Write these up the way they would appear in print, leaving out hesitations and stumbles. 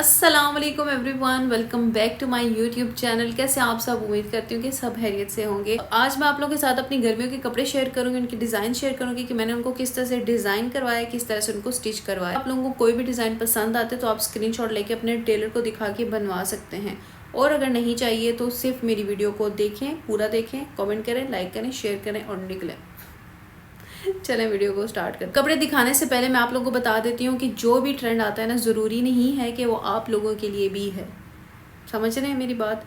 अस्सलाम वालेकुम everyone, welcome back to my YouTube channel. कैसे आप सब? उम्मीद करती हूँ कि सब खैरियत से होंगे। आज मैं आप लोगों के साथ अपनी गर्मियों के कपड़े शेयर करूंगी, उनकी डिज़ाइन शेयर करूंगी कि मैंने उनको किस तरह से डिज़ाइन करवाया, किस तरह से उनको स्टिच करवाया। आप लोगों को कोई भी डिज़ाइन पसंद आते तो आप स्क्रीनशॉट लेके अपने टेलर को दिखा के बनवा सकते हैं, और अगर नहीं चाहिए तो सिर्फ मेरी वीडियो को देखें, पूरा देखें, कॉमेंट करें, लाइक करें, शेयर करें और निकलें। चलें वीडियो को स्टार्ट करें। कपड़े दिखाने से पहले मैं आप लोगों को बता देती हूँ कि जो भी ट्रेंड आता है ना, ज़रूरी नहीं है कि वो आप लोगों के लिए भी है। समझ रहे हैं मेरी बात?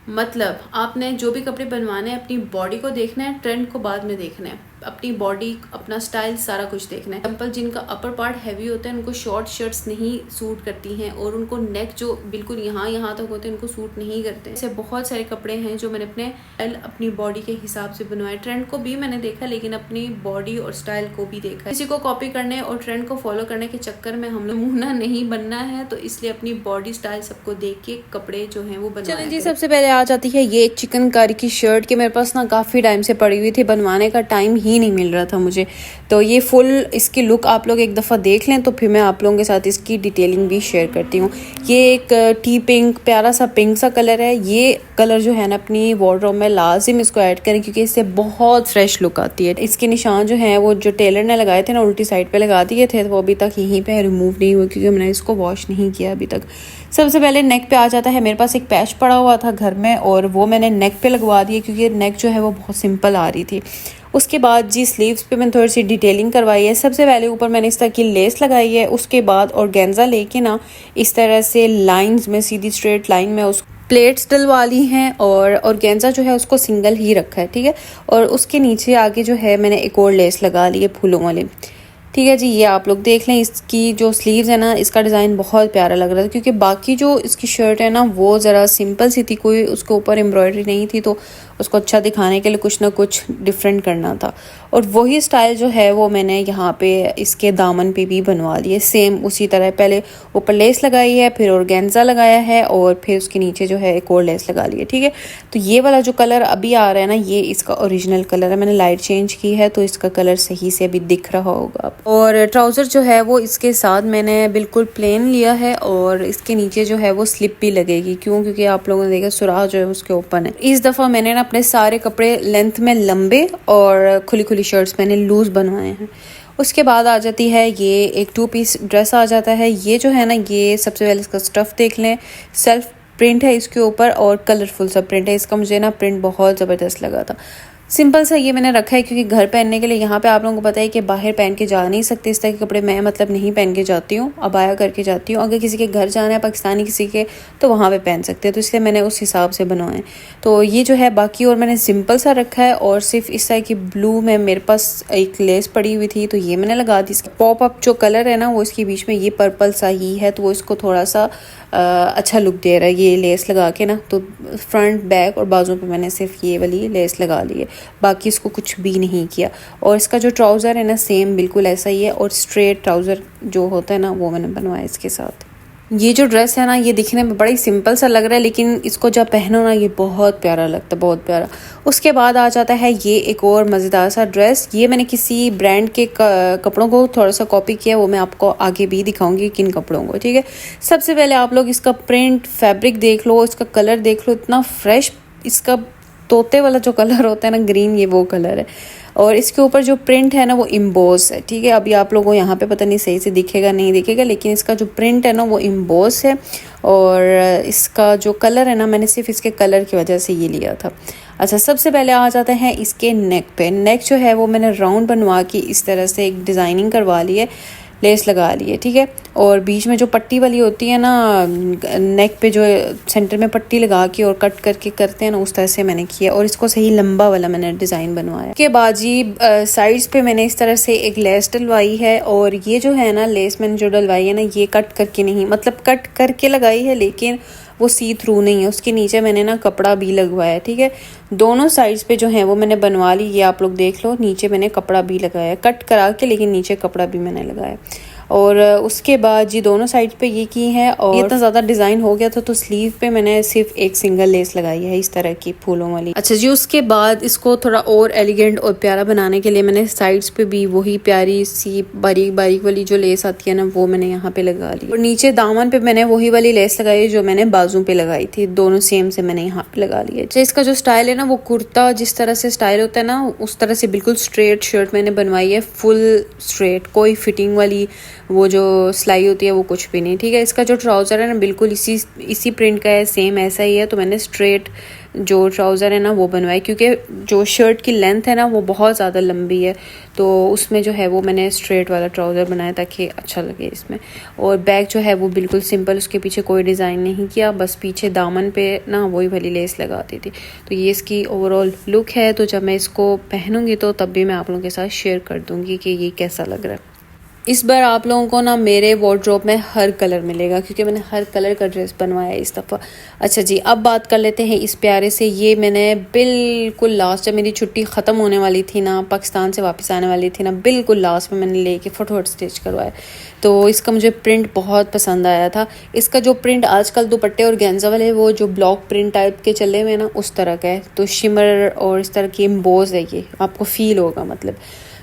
मतलब आपने जो भी कपड़े बनवाने हैं, अपनी बॉडी को देखना है, ट्रेंड को बाद में देखना है। अपनी बॉडी, अपना स्टाइल, सारा कुछ देखना है। एग्जाम्पल, जिनका अपर पार्ट हैवी होता है उनको शॉर्ट शर्ट्स नहीं सूट करती हैं, और उनको नेक जो बिल्कुल यहाँ तक होते हैं उनको सूट नहीं करते। ऐसे बहुत सारे कपड़े हैं जो मैंने अपनी बॉडी के हिसाब से बनवाए। ट्रेंड को भी मैंने देखा, लेकिन अपनी बॉडी और स्टाइल को भी देखा। किसी को कॉपी करने और ट्रेंड को फॉलो करने के चक्कर में हम लोग नमूना नहीं बनना है, तो इसलिए अपनी बॉडी स्टाइल सबको देख के कपड़े जो है वो बनवाया। चलिए जी, सबसे पहले आ जाती है ये चिकनकारी की शर्ट के मेरे पास ना काफ़ी टाइम से पड़ी हुई थी, बनवाने का टाइम ही नहीं मिल रहा था मुझे। तो ये फुल इसकी लुक आप लोग एक दफ़ा देख लें, तो फिर मैं आप लोगों के साथ इसकी डिटेलिंग भी शेयर करती हूँ। ये एक टी पिंक, प्यारा सा पिंक सा कलर है। ये कलर जो है ना, अपनी वार्डरोब में लाजिम इसको ऐड करें, क्योंकि इससे बहुत फ्रेश लुक आती है। इसके निशान जो हैं वो जो टेलर ने लगाए थे ना, उल्टी साइड पे लगा दिए थे, तो वो अभी तक यहीं पे रिमूव नहीं हुए, क्योंकि मैंने इसको वॉश नहीं किया अभी तक। सबसे पहले नेक पे आ जाता है। मेरे पास एक पैच पड़ा हुआ था घर में, और वो मैंने नेक पे लगवा दिया, क्योंकि नेक जो है वो बहुत सिंपल आ रही थी। उसके बाद जी स्लीव्स पे मैंने थोड़ी सी डिटेलिंग करवाई है। सबसे पहले ऊपर मैंने इस तरह की लेस लगाई है। उसके बाद ऑर्गेन्जा लेके ना इस तरह से लाइंस में, सीधी स्ट्रेट लाइन में उस प्लेट्स डलवा ली हैं, और ऑर्गेन्जा जो है उसको सिंगल ही रखा है, ठीक है। और उसके नीचे आगे जो है मैंने एक और लेस लगा ली है फूलों वाली, ठीक है जी। ये आप लोग देख लें, इसकी जो स्लीव्स है ना, इसका डिज़ाइन बहुत प्यारा लग रहा था, क्योंकि बाकी जो इसकी शर्ट है ना वो ज़रा सिंपल सी थी, कोई उसके ऊपर एम्ब्रॉयडरी नहीं थी, तो उसको अच्छा दिखाने के लिए कुछ ना कुछ डिफरेंट करना था। और वही स्टाइल जो है वो मैंने यहाँ पे इसके दामन पे भी बनवा लिए, सेम उसी तरह। पहले ऊपर लेस लगाई है, फिर ऑर्गेन्जा लगाया है, और फिर उसके नीचे जो है एक और लेस लगा ली है, ठीक है। तो ये वाला जो कलर अभी आ रहा है ना, ये इसका ओरिजिनल कलर है। मैंने लाइट चेंज की है, तो इसका कलर सही से अभी दिख रहा होगा। और ट्राउज़र जो है वो इसके साथ मैंने बिल्कुल प्लेन लिया है, और इसके नीचे जो है वो स्लिप भी लगेगी। क्यों? क्योंकि आप लोगों ने देखा सुराख जो है उसके ओपन है। इस दफ़ा मैंने ना अपने सारे कपड़े लेंथ में लंबे और खुली खुली शर्ट्स मैंने लूज़ बनवाए हैं। उसके बाद आ जाती है ये एक 2 पीस ड्रेस आ जाता है। ये जो है ना, ये सबसे पहले इसका स्टफ़ देख लें। सेल्फ प्रिंट है इसके ऊपर, और कलरफुल सा प्रिंट है इसका। मुझे ना प्रिंट बहुत ज़बरदस्त लगा था। सिंपल सा ये मैंने रखा है, क्योंकि घर पहनने के लिए, यहाँ पे आप लोगों को पता है कि बाहर पहन के जा नहीं सकते इस तरह के कपड़े। मैं मतलब नहीं पहन के जाती हूँ, अबाया करके जाती हूँ। अगर किसी के घर जाना है, पाकिस्तानी किसी के, तो वहाँ पे पहन सकते हैं, तो इसलिए मैंने उस हिसाब से बनवाए। तो ये जो है बाकी, और मैंने सिंपल सा रखा है। और सिर्फ इस तरह की ब्लू में मेरे पास एक लेस पड़ी हुई थी, तो ये मैंने लगा दी। इसकी पॉप अप जो कलर है ना, वो इसके बीच में ये पर्पल सा ही है, तो वो इसको थोड़ा सा अच्छा लुक दे रहा है ये लेस लगा के ना। तो फ्रंट, बैक और बाजू पे मैंने सिर्फ ये वाली लेस लगा ली है, बाकी इसको कुछ भी नहीं किया। और इसका जो ट्राउज़र है ना, सेम बिल्कुल ऐसा ही है, और स्ट्रेट ट्राउज़र जो होता है ना, वो मैंने बनवाया इसके साथ। ये जो ड्रेस है ना, ये दिखने में बड़ा ही सिंपल सा लग रहा है, लेकिन इसको जब पहनो ना, ये बहुत प्यारा लगता है, बहुत प्यारा। उसके बाद आ जाता है ये एक और मज़ेदार सा ड्रेस। ये मैंने किसी ब्रांड के कपड़ों को थोड़ा सा कॉपी किया, वो मैं आपको आगे भी दिखाऊंगी किन कपड़ों को, ठीक है। सबसे पहले आप लोग इसका प्रिंट, फैब्रिक देख लो, इसका कलर देख लो, इतना फ्रेश। इसका तोते वाला जो कलर होता है ना, ग्रीन, ये वो कलर है। और इसके ऊपर जो प्रिंट है ना, वो इम्बोस है, ठीक है। अभी आप लोगों को यहाँ पे पता नहीं सही से दिखेगा नहीं दिखेगा, लेकिन इसका जो प्रिंट है ना, वो इम्बोस है। और इसका जो कलर है ना, मैंने सिर्फ इसके कलर की वजह से ये लिया था। अच्छा, सबसे पहले आ जाते हैं इसके नेक पे। नेक जो है वो मैंने राउंड बनवा के इस तरह से एक डिज़ाइनिंग करवा ली है, लेस लगा ली है, ठीक है। और बीच में जो पट्टी वाली होती है ना, नेक पे जो सेंटर में पट्टी लगा के और कट करके करते हैं ना, उस तरह से मैंने किया। और इसको सही लंबा वाला मैंने डिज़ाइन बनवाया। उसके बाद जी साइड्स पे मैंने इस तरह से एक लेस डलवाई है। और ये जो है ना लेस मैंने जो डलवाई है ना, ये कट करके नहीं, मतलब कट करके लगाई है, लेकिन वो सी थ्रू नहीं है। उसके नीचे मैंने ना कपड़ा भी लगवाया है, ठीक है। दोनों साइड्स पे जो है वो मैंने बनवा ली। ये आप लोग देख लो, नीचे मैंने कपड़ा भी लगाया, कट करा के, लेकिन नीचे कपड़ा भी मैंने लगाया। और उसके बाद जी दोनों साइड पे ये की है। और इतना ज़्यादा डिज़ाइन हो गया था तो स्लीव पे मैंने सिर्फ एक सिंगल लेस लगाई है इस तरह की फूलों वाली। अच्छा जी, उसके बाद इसको थोड़ा और एलिगेंट और प्यारा बनाने के लिए मैंने साइड्स पे भी वही प्यारी सी बारीक बारीक वाली जो लेस आती है ना, वो मैंने यहाँ पे लगा ली। और नीचे दामन पे मैंने वही वाली लेस लगाई जो मैंने बाजू पे लगाई थी, दोनों सेम से मैंने यहाँ पे लगा लिया। अच्छा, इसका जो स्टाइल है ना, वो कुर्ता जिस तरह से स्टाइल होता है ना, उस तरह से बिल्कुल स्ट्रेट शर्ट मैंने बनवाई है, फुल स्ट्रेट, कोई फिटिंग वाली वो जो सिलाई होती है वो कुछ भी नहीं। ठीक है, इसका जो ट्राउज़र है ना बिल्कुल इसी प्रिंट का है, सेम ऐसा ही है। तो मैंने स्ट्रेट जो ट्राउज़र है ना वो बनवाई, क्योंकि जो शर्ट की लेंथ है ना वो बहुत ज़्यादा लंबी है, तो उसमें जो है वो मैंने स्ट्रेट वाला ट्राउज़र बनाया ताकि अच्छा लगे इसमें। और बैक जो है वो बिल्कुल सिंपल, उसके पीछे कोई डिज़ाइन नहीं किया, बस पीछे दामन पे ना वही वाली लेस लगा दी थी। तो ये इसकी ओवरऑल लुक है। तो जब मैं इसको पहनूंगी तो तब भी मैं आप लोगों के साथ शेयर कर दूंगी कि ये कैसा लग रहा है। इस बार आप लोगों को ना मेरे वार्डरोब में हर कलर मिलेगा, क्योंकि मैंने हर कलर का ड्रेस बनवाया है इस दफ़ा। अच्छा जी, अब बात कर लेते हैं इस प्यारे से। ये मैंने बिल्कुल लास्ट, जब मेरी छुट्टी ख़त्म होने वाली थी ना, पाकिस्तान से वापस आने वाली थी ना, बिल्कुल लास्ट में मैंने लेके फटाफट स्टिच करवाया। तो इसका मुझे प्रिंट बहुत पसंद आया था। इसका जो प्रिंट आजकल दुपट्टे और गेंजा वाले वो जो ब्लॉक प्रिंट टाइप के चले हुए ना, उस तरह का है। तो शिमर और इस तरह की एम्बोज है, ये आपको फील होगा मतलब।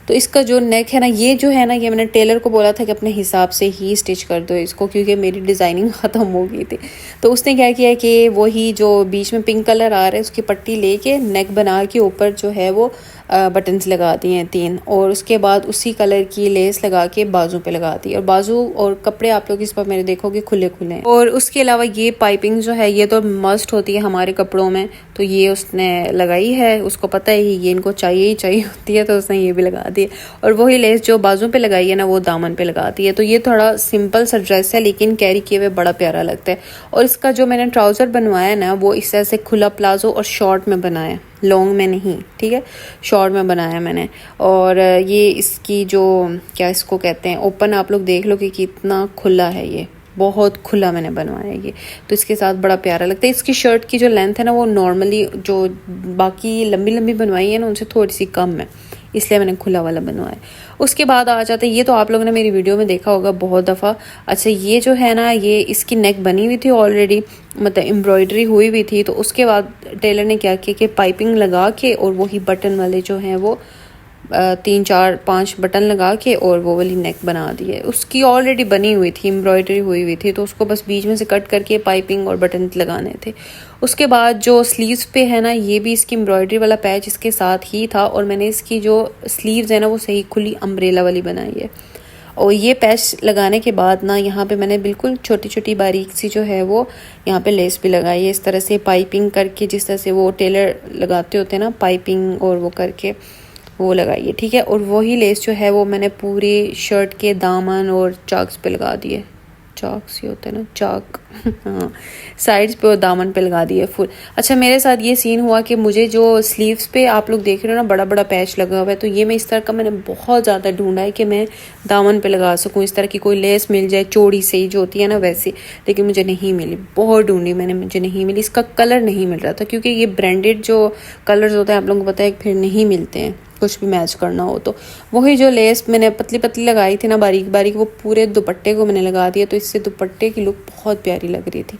तो इसका जो नेक है ना, ये जो है ना, ये मैंने टेलर को बोला था कि अपने हिसाब से ही स्टिच कर दो इसको, क्योंकि मेरी डिज़ाइनिंग ख़त्म हो गई थी। तो उसने क्या किया कि वही जो बीच में पिंक कलर आ रहा है उसकी पट्टी लेके नेक बना के ऊपर जो है वो बटन्स लगा दिए हैं 3, और उसके बाद उसी कलर की लेस लगा के बाजू पे लगा दी। और बाजू और कपड़े आप लोग इस पर मेरे देखोगे खुले खुले हैं। और उसके अलावा ये पाइपिंग जो है ये तो मस्ट होती है हमारे कपड़ों में, तो ये उसने लगाई है, उसको पता है ये इनको चाहिए ही चाहिए होती है, तो उसने ये भी लगा दी। और वही लेस जो बाजू पे लगाई है ना वो दामन पे लगा दी है। तो ये थोड़ा सिंपल सा ड्रेस है, लेकिन कैरी किए हुए बड़ा प्यारा लगता है। और इसका जो मैंने ट्राउज़र बनवाया ना, वो इस तरह से खुला प्लाजो और शॉर्ट में बनाया, लॉन्ग में नहीं, ठीक है, शॉर्ट में बनाया मैंने। और ये इसकी जो क्या इसको कहते हैं, ओपन, आप लोग देख लो कि कितना खुला है, ये बहुत खुला मैंने बनवाया ये। तो इसके साथ बड़ा प्यारा लगता है। इसकी शर्ट की जो लेंथ है ना वो नॉर्मली जो बाकी लंबी लंबी बनवाई है ना उनसे थोड़ी सी कम है, इसलिए मैंने खुला वाला बनवाया। उसके बाद आ जाते हैं, ये तो आप लोगों ने मेरी वीडियो में देखा होगा बहुत दफ़ा। अच्छा, ये जो है ना, ये इसकी नेक बनी हुई थी ऑलरेडी, मतलब एम्ब्रॉयडरी हुई हुई थी। तो उसके बाद टेलर ने क्या किया कि पाइपिंग लगा के और वही बटन वाले जो हैं वो 3 4 5 बटन लगा के और वो वाली नेक बना दी है। उसकी ऑलरेडी बनी हुई थी, एम्ब्रॉयडरी हुई हुई थी, तो उसको बस बीच में से कट करके पाइपिंग और बटन लगाने थे। उसके बाद जो स्लीव्स पे है ना, ये भी इसकी एम्ब्रॉयडरी वाला पैच इसके साथ ही था, और मैंने इसकी जो स्लीव्स है ना वो सही खुली अम्ब्रेला वाली बनाई है। और ये पैच लगाने के बाद ना यहाँ पे मैंने बिल्कुल छोटी छोटी बारीक सी जो है वो यहाँ पे लेस भी लगाई है, इस तरह से पाइपिंग करके, जिस तरह से वो टेलर लगाते होते हैं ना पाइपिंग और वो करके वो लगाइए, ठीक है। और वही लेस जो है वो मैंने पूरी शर्ट के दामन और चाक्स पे लगा दिए, चाक्स ही होते हैं ना, चाक हाँ, साइड्स पे और दामन पे लगा दिए फुल। अच्छा, मेरे साथ ये सीन हुआ कि मुझे जो स्लीव्स पे आप लोग देख रहे हो ना बड़ा बड़ा पैच लगा हुआ है, तो ये मैं इस तरह का मैंने बहुत ज़्यादा ढूंढा है कि मैं दामन पे लगा सकूँ, इस तरह की कोई लेस मिल जाए चौड़ी से ही जो होती है ना वैसी, लेकिन मुझे नहीं मिली, बहुत ढूंढी मैंने, मुझे नहीं मिली। इसका कलर नहीं मिल रहा था, क्योंकि ये ब्रांडेड जो कलर्स होते हैं आप लोगों को पता है फिर नहीं मिलते हैं कुछ भी मैच करना हो। तो वही जो लेस मैंने पतली पतली लगाई थी ना बारीक बारीक, वो पूरे दुपट्टे को मैंने लगा दिया, तो इससे दुपट्टे की लुक बहुत प्यारी लग रही थी।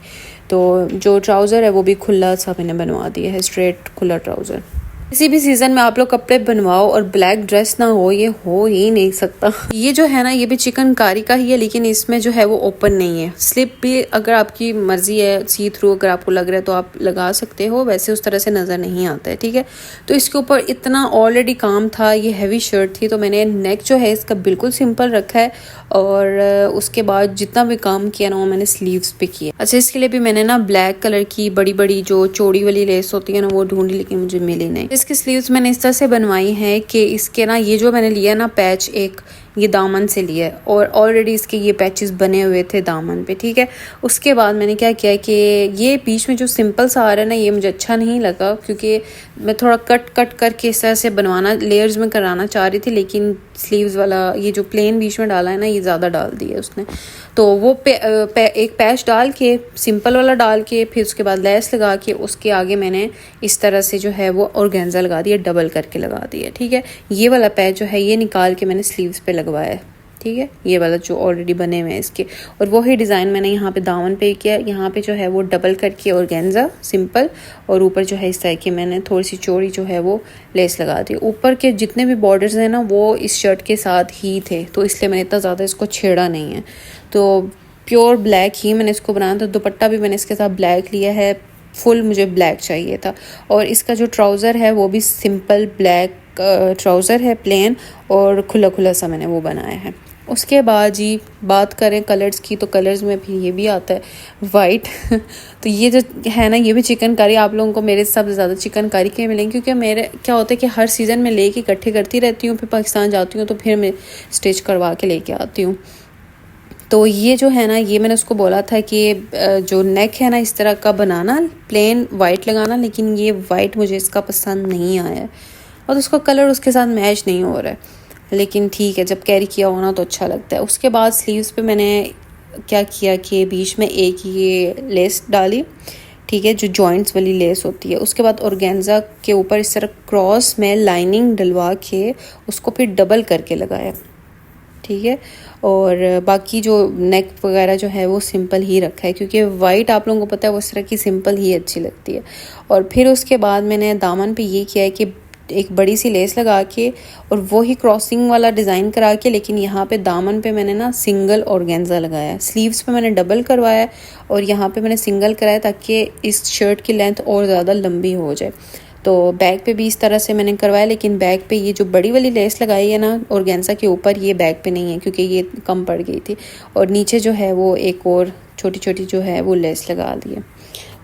तो जो ट्राउज़र है वो भी खुला सा मैंने बनवा दिया है, स्ट्रेट खुला ट्राउज़र। किसी भी सीज़न में आप लोग कपड़े बनवाओ और ब्लैक ड्रेस ना हो, ये हो ही नहीं सकता। ये जो है ना, ये भी चिकनकारी का ही है, लेकिन इसमें जो है वो ओपन नहीं है। स्लिप भी अगर आपकी मर्जी है, सी थ्रू अगर आपको लग रहा है तो आप लगा सकते हो, वैसे उस तरह से नज़र नहीं आता है, ठीक है। तो इसके ऊपर इतना ऑलरेडी काम था, ये हैवी शर्ट थी, तो मैंने नेक जो है इसका बिल्कुल सिंपल रखा है, और उसके बाद जितना भी काम किया ना वो मैंने स्लीव्स पे किया। अच्छा, इसके लिए भी मैंने ना ब्लैक कलर की बड़ी बड़ी जो चौड़ी वाली लेस होती है ना वो ढूंढी, लेकिन मुझे मिली नहीं। इसकी स्लीव्स मैंने इस तरह से बनवाई हैं कि इसके ना ये जो मैंने लिया ना पैच, एक ये दामन से लिया है, और ऑलरेडी इसके ये पैचेस बने हुए थे दामन पे, ठीक है। उसके बाद मैंने क्या किया कि ये बीच में जो सिंपल सा आ रहा है ना, ये मुझे अच्छा नहीं लगा, क्योंकि मैं थोड़ा कट कट करके इस तरह से बनवाना, लेयर्स में कराना चाह रही थी, लेकिन स्लीव्स वाला ये जो प्लेन बीच में डाला है ना, ये ज़्यादा डाल दिया उसने। तो वो एक पैच डाल के, सिंपल वाला डाल के, फिर उसके बाद लेस लगा के उसके आगे मैंने इस तरह से जो है वो ऑर्गेन्जा लगा दिया, डबल करके लगा दिया, ठीक है। ये वाला पैच जो है ये निकाल के मैंने स्लीव्स पे लगवाया है, ठीक है, ये वाला जो ऑलरेडी बने हुए हैं इसके। और वही डिज़ाइन मैंने यहाँ पे दामन पे किया। यहाँ पे जो है वो डबल कट की ऑर्गेन्जा सिंपल, और ऊपर जो है इस तरह की मैंने थोड़ी सी चौड़ी जो है वो लेस लगा दी। ऊपर के जितने भी बॉर्डर्स हैं ना वो इस शर्ट के साथ ही थे, तो इसलिए मैंने इतना ज़्यादा इसको छेड़ा नहीं है। तो प्योर ब्लैक ही मैंने इसको बनाया था। दुपट्टा भी मैंने इसके साथ ब्लैक लिया है, फुल मुझे ब्लैक चाहिए था। और इसका जो ट्राउज़र है वो भी सिंपल ब्लैक ट्राउज़र है, प्लेन, और खुला खुला सा मैंने वो बनाया है। उसके बाद जी बात करें कलर्स की, तो कलर्स में भी ये भी आता है वाइट तो ये जो है ना, ये भी चिकनकारी आप लोगों को मेरे सबसे ज़्यादा चिकनकारी के मिलेंगे, क्योंकि मेरे क्या होता है कि हर सीज़न में लेके इकट्ठे करती रहती हूँ, फिर पाकिस्तान जाती हूँ तो फिर मैं स्टिच करवा के लेके आती हूँ। तो ये जो है ना, ये मैंने उसको बोला था कि जो नेक है ना इस तरह का बनाना, प्लेन वाइट लगाना, लेकिन ये वाइट मुझे इसका पसंद नहीं आया है और उसका कलर उसके साथ मैच नहीं हो रहा है। लेकिन ठीक है, जब कैरी किया होना तो अच्छा लगता है। उसके बाद स्लीव्स पे मैंने क्या किया कि बीच में एक ये लेस डाली, ठीक है, जो जॉइंट्स वाली लेस होती है। उसके बाद ऑर्गेन्जा के ऊपर इस तरह क्रॉस में लाइनिंग डलवा के उसको फिर डबल करके लगाया, ठीक है। और बाकी जो नेक वगैरह जो है वो सिंपल ही रखा है, क्योंकि वाइट आप लोगों को पता है वो इस तरह की सिंपल ही अच्छी लगती है। और फिर उसके बाद मैंने दामन पे ये किया है कि एक बड़ी सी लेस लगा के और वो ही क्रॉसिंग वाला डिज़ाइन करा के, लेकिन यहाँ पे दामन पे मैंने ना सिंगल ऑर्गेन्जा लगाया। स्लीव्स पे मैंने डबल करवाया और यहाँ पे मैंने सिंगल कराया ताकि इस शर्ट की लेंथ और ज़्यादा लंबी हो जाए। तो बैक पे भी इस तरह से मैंने करवाया, लेकिन बैक पे ये जो बड़ी वाली लेस लगाई है ना ऑर्गेन्जा के ऊपर, ये बैक पे नहीं है क्योंकि ये कम पड़ गई थी। और नीचे जो है वो एक और छोटी छोटी जो है वो लेस लगा दी है।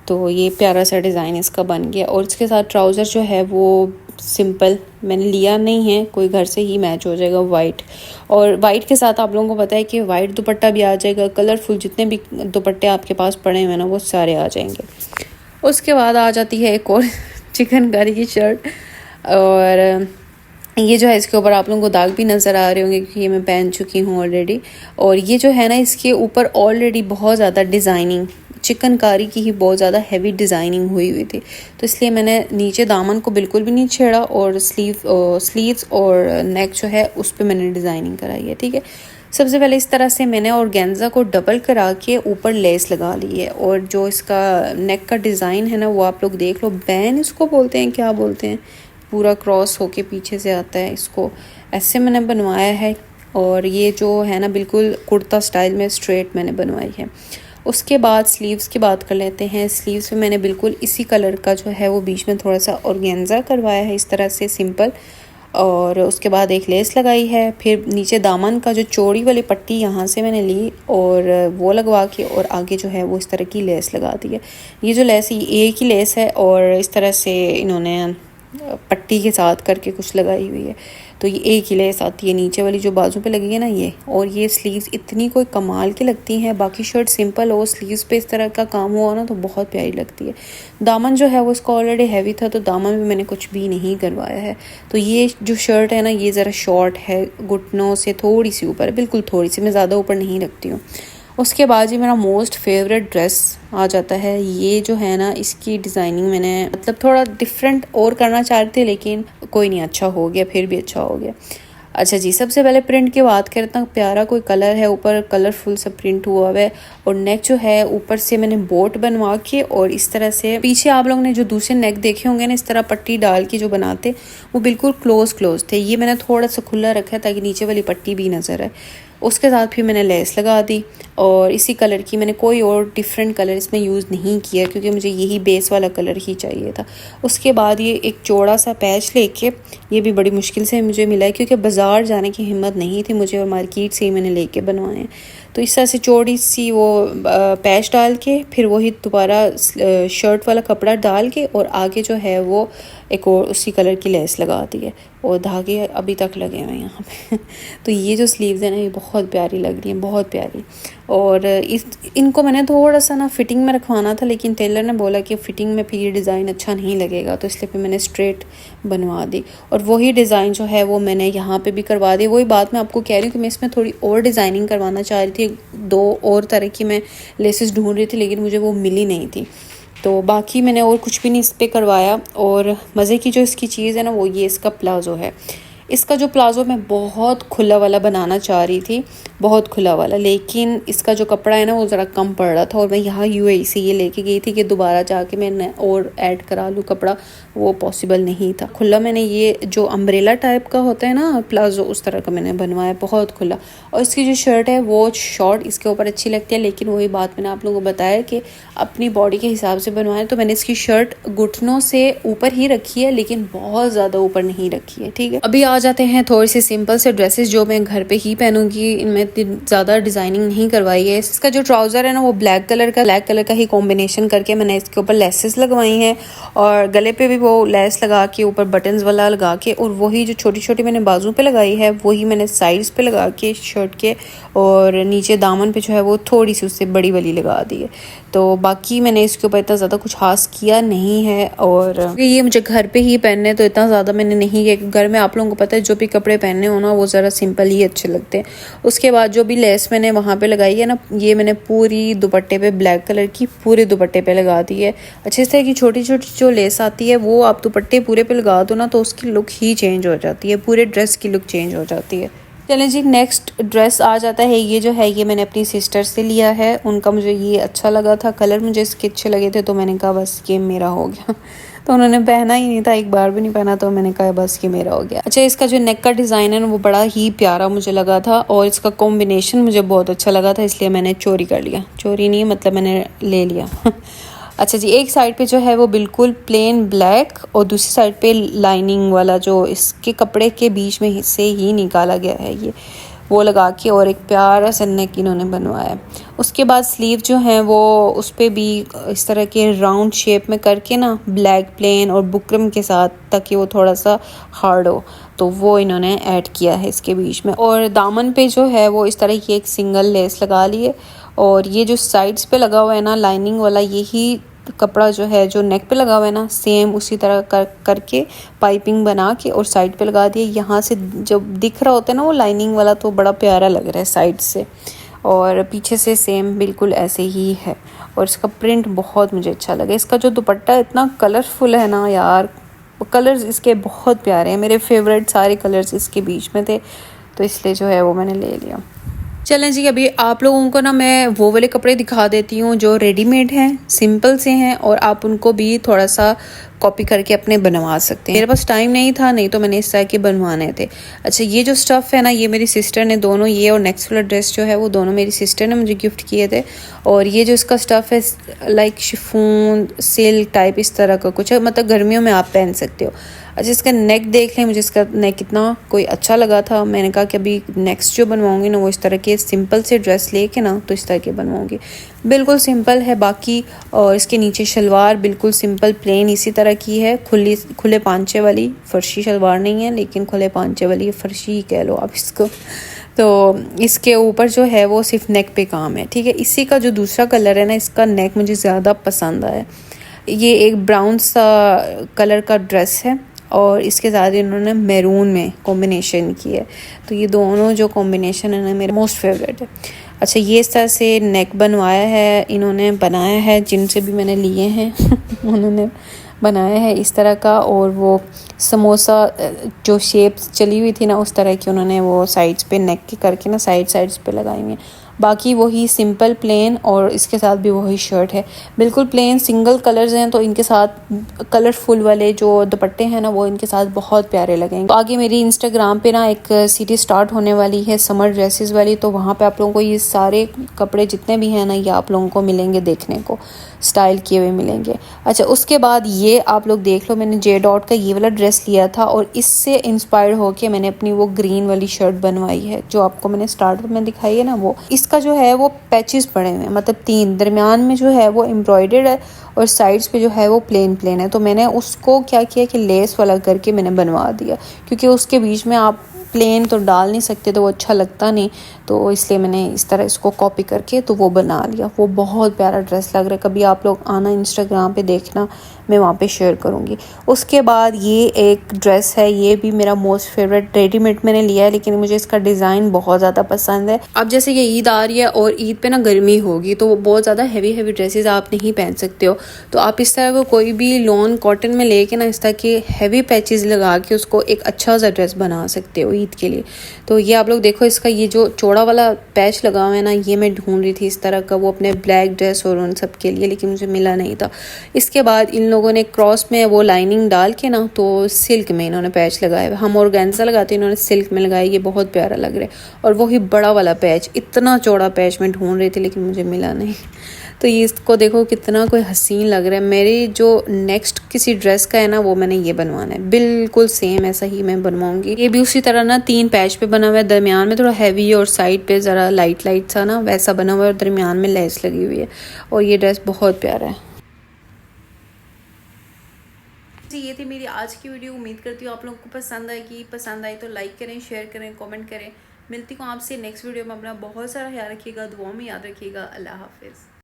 तो ये प्यारा सा डिज़ाइन इसका बन गया। और इसके साथ ट्राउज़र जो है वो सिंपल मैंने लिया नहीं है, कोई घर से ही मैच हो जाएगा वाइट। और वाइट के साथ आप लोगों को पता है कि वाइट दुपट्टा भी आ जाएगा, कलरफुल जितने भी दुपट्टे आपके पास पड़े हुए हैं ना वो सारे आ जाएंगे। उसके बाद आ जाती है एक और चिकनकारी की शर्ट, और ये जो है इसके ऊपर आप लोगों को दाग भी नज़र आ रहे होंगे क्योंकि ये मैं पहन चुकी हूँ ऑलरेडी। और ये जो है ना इसके ऊपर ऑलरेडी बहुत ज़्यादा डिज़ाइनिंग, चिकनकारी की ही बहुत ज़्यादा हैवी डिज़ाइनिंग हुई हुई थी, तो इसलिए मैंने नीचे दामन को बिल्कुल भी नहीं छेड़ा और स्लीव्स और नेक जो है उस पर मैंने डिज़ाइनिंग कराई है, ठीक है। सबसे पहले इस तरह से मैंने ऑर्गेन्जा को डबल करा के ऊपर लेस लगा ली है। और जो इसका नेक का डिज़ाइन है ना वो आप लोग देख लो, बैन इसको बोलते हैं, क्या बोलते हैं, पूरा क्रॉस होके पीछे से आता है, इसको ऐसे मैंने बनवाया है। और ये जो है ना बिल्कुल कुर्ता स्टाइल में स्ट्रेट मैंने बनवाई है। उसके बाद स्लीव्स की बात कर लेते हैं। स्लीव्स में मैंने बिल्कुल इसी कलर का जो है वो बीच में थोड़ा सा ऑर्गेन्जा करवाया है इस तरह से सिंपल, और उसके बाद एक लेस लगाई है। फिर नीचे दामन का जो चौड़ी वाली पट्टी यहाँ से मैंने ली और वो लगवा के और आगे जो है वो इस तरह की लेस लगा दी है। ये जो लेस एक ही लेस है और इस तरह से इन्होंने पट्टी के साथ करके कुछ लगाई हुई है, तो ये एक ही लेस आती है नीचे वाली जो बाजू पे लगी है ना ये। और ये स्लीव्स इतनी कोई कमाल की लगती हैं, बाकी शर्ट सिंपल हो, स्लीव्स पे इस तरह का काम हुआ ना तो बहुत प्यारी लगती है। दामन जो है वो इसका ऑलरेडी हैवी था, तो दामन में मैंने कुछ भी नहीं करवाया है। तो ये जो शर्ट है ना ये ज़रा शॉर्ट है, घुटनों से थोड़ी सी ऊपर, बिल्कुल थोड़ी सी, मैं ज़्यादा ऊपर नहीं रखती हूँ। उसके बाद ही मेरा मोस्ट फेवरेट ड्रेस आ जाता है। ये जो है ना इसकी डिज़ाइनिंग मैंने मतलब थोड़ा डिफरेंट और करना चाह रही थी, लेकिन कोई नहीं, अच्छा हो गया, फिर भी अच्छा हो गया। अच्छा जी, सबसे पहले प्रिंट की बात करें तो प्यारा कोई कलर है, ऊपर कलरफुल सा प्रिंट हुआ हुआ है। और नेक जो है ऊपर से मैंने बोट बनवा के और इस तरह से पीछे आप लोगों ने जो दूसरे नेक देखे होंगे ना इस तरह पट्टी डाल के जो बनाते, वो बिल्कुल क्लोज थे। ये मैंने थोड़ा सा खुला रखा है ताकि नीचे वाली पट्टी भी नज़र आए। उसके साथ फिर मैंने लेस लगा दी और इसी कलर की, मैंने कोई और डिफरेंट कलर इसमें यूज़ नहीं किया क्योंकि मुझे यही बेस वाला कलर ही चाहिए था। उसके बाद ये एक चौड़ा सा पैच लेके, ये भी बड़ी मुश्किल से मुझे मिला है क्योंकि बाज़ार जाने की हिम्मत नहीं थी मुझे और मार्केट से ही मैंने लेके बनवाए हैं। तो इस तरह से चौड़ी सी वो पैच डाल के फिर वही दोबारा शर्ट वाला कपड़ा डाल के और आगे जो है वो एक और उसी कलर की लेस लगा दी है और धागे अभी तक लगे हुए हैं यहाँ पे तो ये जो स्लीव्स है ना ये बहुत प्यारी लग रही हैं, बहुत प्यारी। और इनको मैंने थोड़ा सा ना फिटिंग में रखवाना था, लेकिन टेलर ने बोला कि फ़िटिंग में फिर ये डिज़ाइन अच्छा नहीं लगेगा, तो इसलिए फिर मैंने स्ट्रेट बनवा दी। और वही डिज़ाइन जो है वो मैंने यहाँ पे भी करवा दी। वही बात मैं आपको कह रही हूँ कि मैं इसमें थोड़ी और डिज़ाइनिंग करवाना चाह रही थी, 2 और तरह की मैं लेसेस ढूंढ रही थी, लेकिन मुझे वो मिली नहीं थी, तो बाकी मैंने और कुछ भी नहीं इस पर करवाया। और मज़े की जो इसकी चीज़ है ना वो ये इसका प्लाज़ो है। इसका जो प्लाज़ो मैं बहुत खुला वाला बनाना चाह रही थी, बहुत खुला वाला, लेकिन इसका जो कपड़ा है ना वो ज़रा कम पड़ रहा था और मैं यहाँ यूएई से ये लेके गई थी कि दोबारा जाके मैं और ऐड करा लूँ कपड़ा, वो पॉसिबल नहीं था। खुला मैंने ये जो अम्ब्रेला टाइप का होता है ना प्लाज़ो, उस तरह का मैंने बनवाया, बहुत खुला। और इसकी जो शर्ट है वो शॉर्ट इसके ऊपर अच्छी लगती है, लेकिन वही बात मैंने आप लोगों को बताया कि अपनी बॉडी के हिसाब से बनवाया, तो मैंने इसकी शर्ट घुटनों से ऊपर ही रखी है, लेकिन बहुत ज़्यादा ऊपर नहीं रखी है। ठीक है, अभी आ जाते हैं थोड़ी सी सिंपल से ड्रेसेस जो मैं घर पे ही पहनूंगी। इनमें ज़्यादा डिज़ाइनिंग नहीं करवाई है। इसका जो ट्राउज़र है ना वो ब्लैक कलर का ही कॉम्बिनेशन करके मैंने इसके ऊपर लेसेस लगवाई हैं और गले पे भी वो लेस लगा के ऊपर बटन्स वाला लगा के, और वही जो छोटी छोटी मैंने बाजू पे लगाई है वही मैंने साइड्स पे लगा के शर्ट के, और नीचे दामन पे जो है वो थोड़ी सी उससे बड़ी वाली लगा दी है। तो बाकी मैंने इसके ऊपर इतना ज़्यादा कुछ खास किया नहीं है, और ये मुझे घर पे ही पहनने तो इतना ज़्यादा मैंने नहीं किया। घर में आप लोगों को पता है जो भी कपड़े पहनने हो ना वो ज़रा सिंपल ही अच्छे लगते हैं। उसके बाद जो भी लेस मैंने वहाँ पे लगाई है ना, ये मैंने पूरी दुपट्टे पे ब्लैक कलर की पूरे दुपट्टे पे लगा दी है। अच्छे से की छोटी छोटी जो लेस आती है वो आप दुपट्टे पूरे पे लगा दो ना तो उसकी लुक ही चेंज हो जाती है, पूरे ड्रेस की लुक चेंज हो जाती है। चलें जी, नेक्स्ट ड्रेस आ जाता है। ये जो है ये मैंने अपनी सिस्टर से लिया है, उनका मुझे ये अच्छा लगा था, कलर मुझे इसके अच्छे लगे थे, तो मैंने कहा बस ये मेरा हो गया। तो उन्होंने पहना ही नहीं था, एक बार भी नहीं पहना, तो मैंने कहा बस ये मेरा हो गया। अच्छा, इसका जो नेक का डिज़ाइन है ना वो बड़ा ही प्यारा मुझे लगा था, और इसका कॉम्बिनेशन मुझे बहुत अच्छा लगा था, इसलिए मैंने चोरी कर लिया। चोरी नहीं मतलब मैंने ले लिया। अच्छा जी, एक साइड पे जो है वो बिल्कुल प्लेन ब्लैक और दूसरी साइड पे लाइनिंग वाला जो इसके कपड़े के बीच में से ही निकाला गया है ये वो लगा के, और एक प्यारा सा नेक इन्होंने बनवाया। उसके बाद स्लीव जो है वो उस पर भी इस तरह के राउंड शेप में करके ना ब्लैक प्लेन और बुकरम के साथ, ताकि वो थोड़ा सा हार्ड हो, तो वो इन्होंने ऐड किया है इसके बीच में। और दामन पे जो है वो इस तरह की एक सिंगल लेस लगा ली है, और ये जो साइड्स पे लगा हुआ है ना लाइनिंग वाला, यही कपड़ा जो है जो नेक पे लगा हुआ है ना सेम उसी तरह करके पाइपिंग बना के और साइड पे लगा दिए। यहाँ से जब दिख रहा होता है ना वो लाइनिंग वाला तो बड़ा प्यारा लग रहा है साइड से, और पीछे से सेम बिल्कुल ऐसे ही है। और इसका प्रिंट बहुत मुझे अच्छा लगा। इसका जो दुपट्टा इतना कलरफुल है ना यार, कलर्स इसके बहुत प्यारे हैं, मेरे फेवरेट सारे कलर्स इसके बीच में थे, तो इसलिए जो है वो मैंने ले लिया। चलें जी, अभी आप लोगों को ना मैं वो वाले कपड़े दिखा देती हूँ जो रेडीमेड हैं, सिंपल से हैं, और आप उनको भी थोड़ा सा कॉपी करके अपने बनवा सकते हैं। मेरे पास टाइम नहीं था, नहीं तो मैंने इस तरह के बनवाने थे। अच्छा, ये जो स्टफ़ है ना ये मेरी सिस्टर ने, दोनों ये और नेक्स्ट वाला ड्रेस जो है वो दोनों मेरी सिस्टर ने मुझे गिफ्ट किए थे। और ये जो इसका स्टफ़ है लाइक शिफॉन सिल्क टाइप इस तरह का कुछ है, मतलब गर्मियों में आप पहन सकते हो। अच्छा, इसका नेक देख लें, मुझे इसका नेक इतना कोई अच्छा लगा था, मैंने कहा कि अभी नेक्स्ट जो बनवाऊंगी ना वो इस तरह के सिंपल से ड्रेस लेके ना तो इस तरह के बनवाऊंगी, बिल्कुल सिंपल है बाकी। और इसके नीचे शलवार बिल्कुल सिंपल प्लेन इसी तरह की है, खुले पांचे वाली, फर्शी शलवार नहीं है लेकिन खुले पांचे वाली, फर्शी कह लो आप इसको। तो इसके ऊपर जो है वो सिर्फ नेक पे काम है। ठीक है, इसी का जो दूसरा कलर है ना इसका नेक मुझे ज़्यादा पसंद आया। ये एक ब्राउन सा कलर का ड्रेस है और इसके साथ इन्होंने मैरून में कॉम्बिनेशन की है, तो ये दोनों जो कॉम्बिनेशन है ना मेरे मोस्ट फेवरेट है। अच्छा, ये इस तरह से नेक बनवाया है, इन्होंने बनाया है, जिनसे भी मैंने लिए हैं उन्होंने बनाया है इस तरह का। और वो समोसा जो शेप्स चली हुई थी ना उस तरह की उन्होंने वो साइड्स पे नेक के करके ना साइड्स पे लगाई हुई हैं। बाकी वही सिंपल प्लेन, और इसके साथ भी वही शर्ट है, बिल्कुल प्लेन सिंगल कलर्स हैं, तो इनके साथ कलरफुल वाले जो दुपट्टे हैं ना वो इनके साथ बहुत प्यारे लगेंगे। तो आगे मेरी इंस्टाग्राम पे ना एक सीरीज स्टार्ट होने वाली है समर ड्रेसेस वाली, तो वहाँ पे आप लोगों को ये सारे कपड़े जितने भी हैं ना ये आप लोगों को मिलेंगे, देखने को स्टाइल किए हुए मिलेंगे। अच्छा, उसके बाद ये आप लोग देख लो, मैंने जे डॉट का ये वाला ड्रेस लिया था और इससे इंस्पायर होके मैंने अपनी वो ग्रीन वाली शर्ट बनवाई है जो आपको मैंने स्टार्ट में दिखाई है ना। वो इसका जो है वो पैचेस पड़े हुए हैं, मतलब 3 दरमियान में जो है वो एम्ब्रॉयडर्ड है और साइड्स पे जो है वो प्लेन है। तो मैंने उसको क्या किया कि लेस वाला करके मैंने बनवा दिया, क्योंकि उसके बीच में आप प्लेन तो डाल नहीं सकते, तो वो अच्छा लगता नहीं, तो इसलिए मैंने इस तरह इसको कॉपी करके तो वो बना लिया। वो बहुत प्यारा ड्रेस लग रहा है, कभी आप लोग आना इंस्टाग्राम पे देखना, मैं वहाँ पे शेयर करूँगी। उसके बाद ये एक ड्रेस है, ये भी मेरा मोस्ट फेवरेट, रेडीमेड मैंने लिया है लेकिन मुझे इसका डिज़ाइन बहुत ज़्यादा पसंद है। अब जैसे ये ईद आ रही है और ईद पे ना गर्मी होगी तो बहुत ज़्यादा हैवी ड्रेसेस आप नहीं पहन सकते हो, तो आप इस तरह को कोई भी लॉन कॉटन में लेके ना इस तरह के हैवी पैचेस लगा के उसको एक अच्छा सा ड्रेस बना सकते हो ईद के लिए। तो ये आप लोग देखो, इसका ये जो चौड़ा वाला पैच लगा हुआ है ना, ये मैं ढूंढ रही थी इस तरह का, वो अपने ब्लैक ड्रेस और उन सब के लिए, लेकिन मुझे मिला नहीं था। इसके बाद इन लोगों ने क्रॉस में वो लाइनिंग डाल के ना तो सिल्क में इन्होंने पैच लगाया। हम ऑर्गेन्जा लगाते हैं, इन्होंने सिल्क में लगाया। ये बहुत प्यारा लग रहा है। और वही बड़ा वाला पैच, इतना चौड़ा पैच मैं ढूंढ रही थी लेकिन मुझे मिला नहीं। तो ये इसको देखो कितना कोई हसीन लग रहा है। मेरी जो नेक्स्ट किसी ड्रेस का है ना, वो मैंने ये बनवाना है, बिल्कुल सेम ऐसा ही मैं बनवाऊंगी। ये भी उसी तरह ना 3 पैच पे बना हुआ है, दरमियान में थोड़ा हैवी और साइड पे ज़रा लाइट सा ना वैसा बना हुआ है और दरमियान में लेस लगी हुई है। और ये ड्रेस बहुत प्यारा है जी। ये थी मेरी आज की वीडियो। उम्मीद करती हूँ आप लोगों को पसंद आएगी। पसंद आई तो लाइक करें, शेयर करें, कमेंट करें। मिलती हूँ आपसे नेक्स्ट वीडियो में। अपना बहुत सारा ख्याल रखिएगा, दुआओं में याद रखिएगा। अल्लाह हाफिज़।